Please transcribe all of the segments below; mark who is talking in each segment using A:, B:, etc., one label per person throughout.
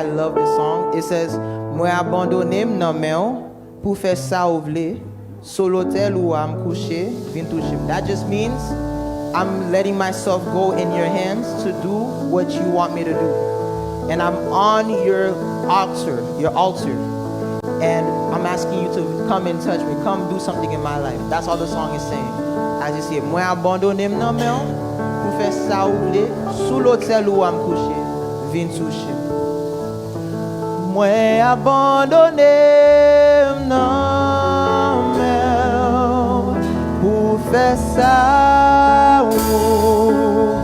A: I love this song. It says, moi abandonné nan men pour faire ça ou vle, sur l'hôtel où I'm couché, vin toucher. That just means I'm letting myself go in your hands to do what you want me to do. And I'm on your altar, and I'm asking you to come and touch me, come do something in my life. That's all the song is saying. As you see, moi abandonné nan men pour faire ça ou vle, sur l'hôtel où I'm couché, vin toucher. Moi abandonné nan men pour faire ça ou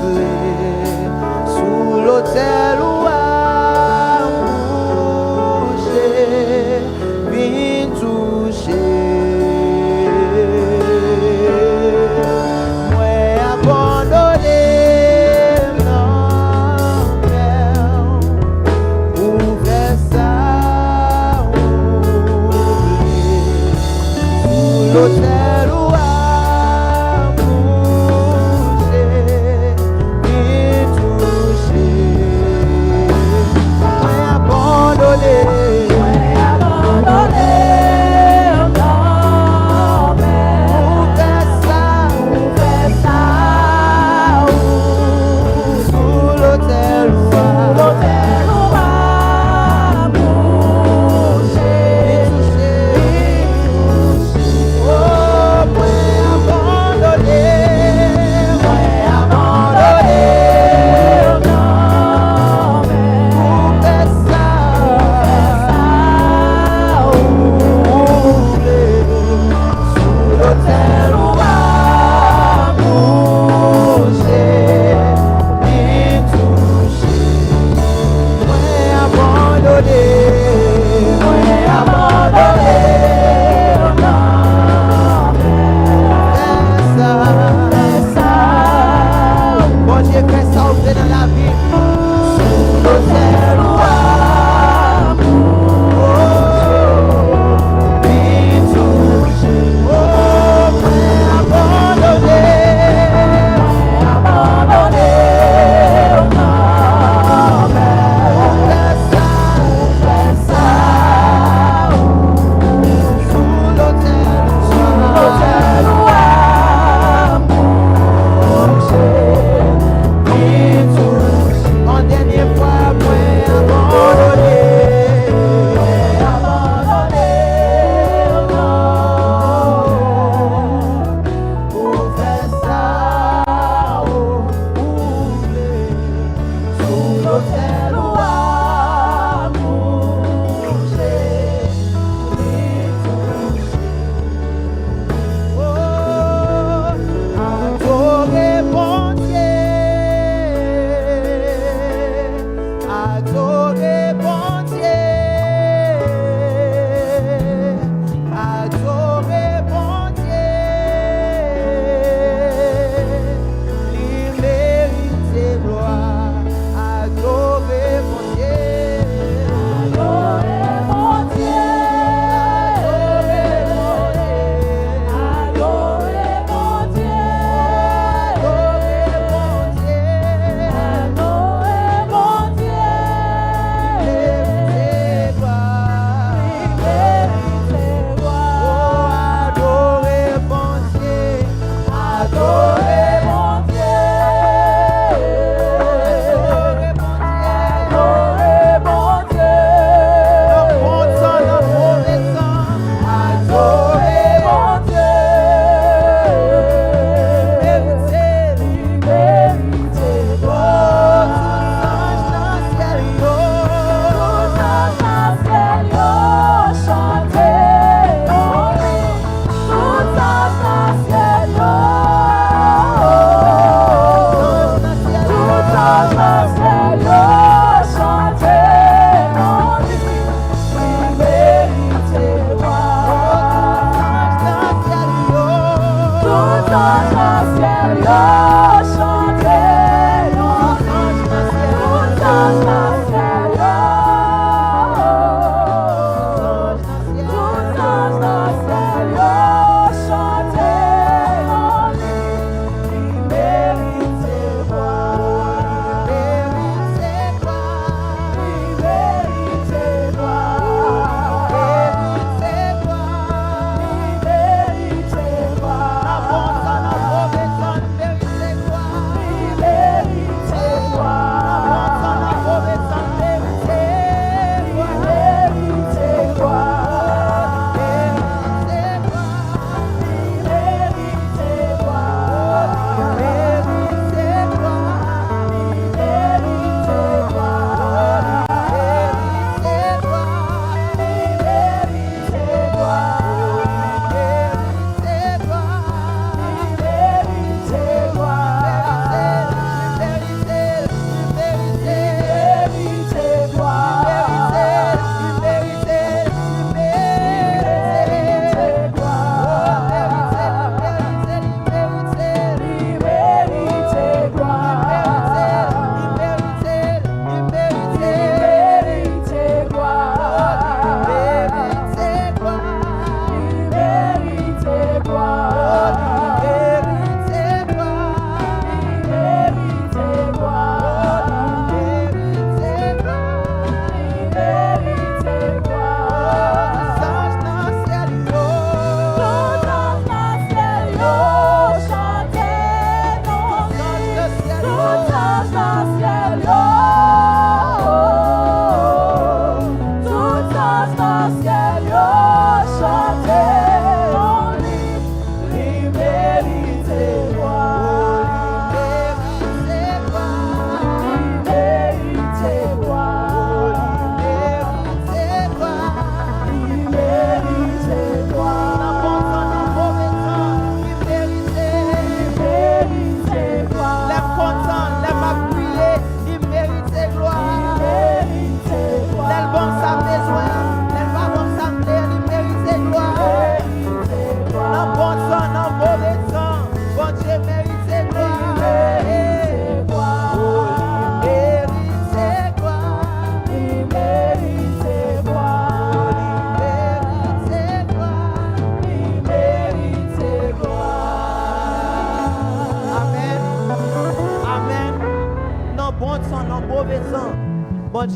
A: vle, sous l'hôtel où I'm couché, vin toucher. Moi abandonné nan men pour faire ça ou vle, sous l'hôtel où I'm couché, vin toucher. Moi abandonné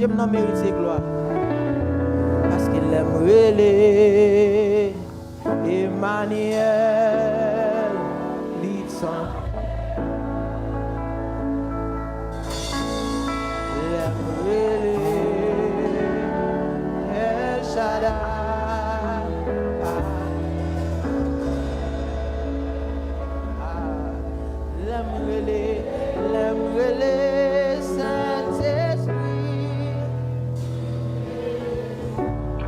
A: j'aime non mériter gloire. Parce qu'il aime relé Emmanuel, l'itson. Il aime relé El Shaddai. L'aimer Saint-Esprit.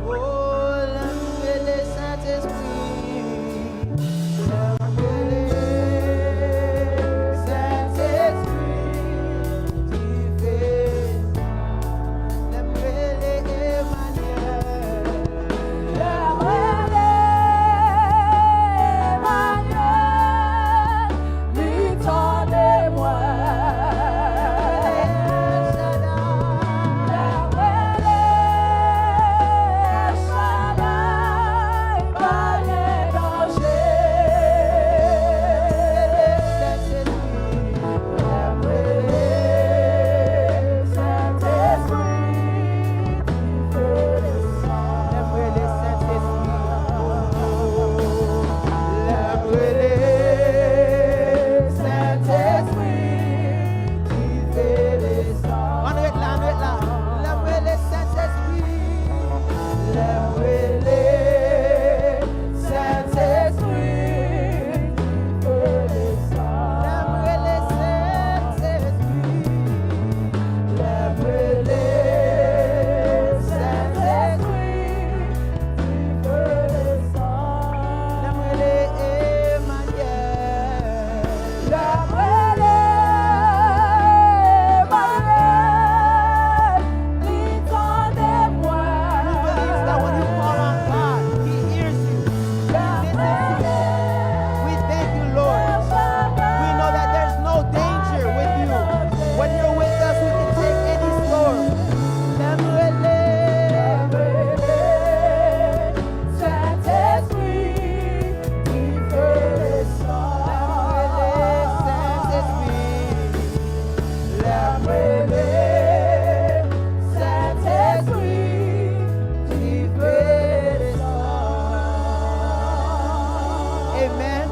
A: Oh, l'aimer Saint-Esprit. L'aimer Saint-Esprit. L'aimer Emmanuel. Amen.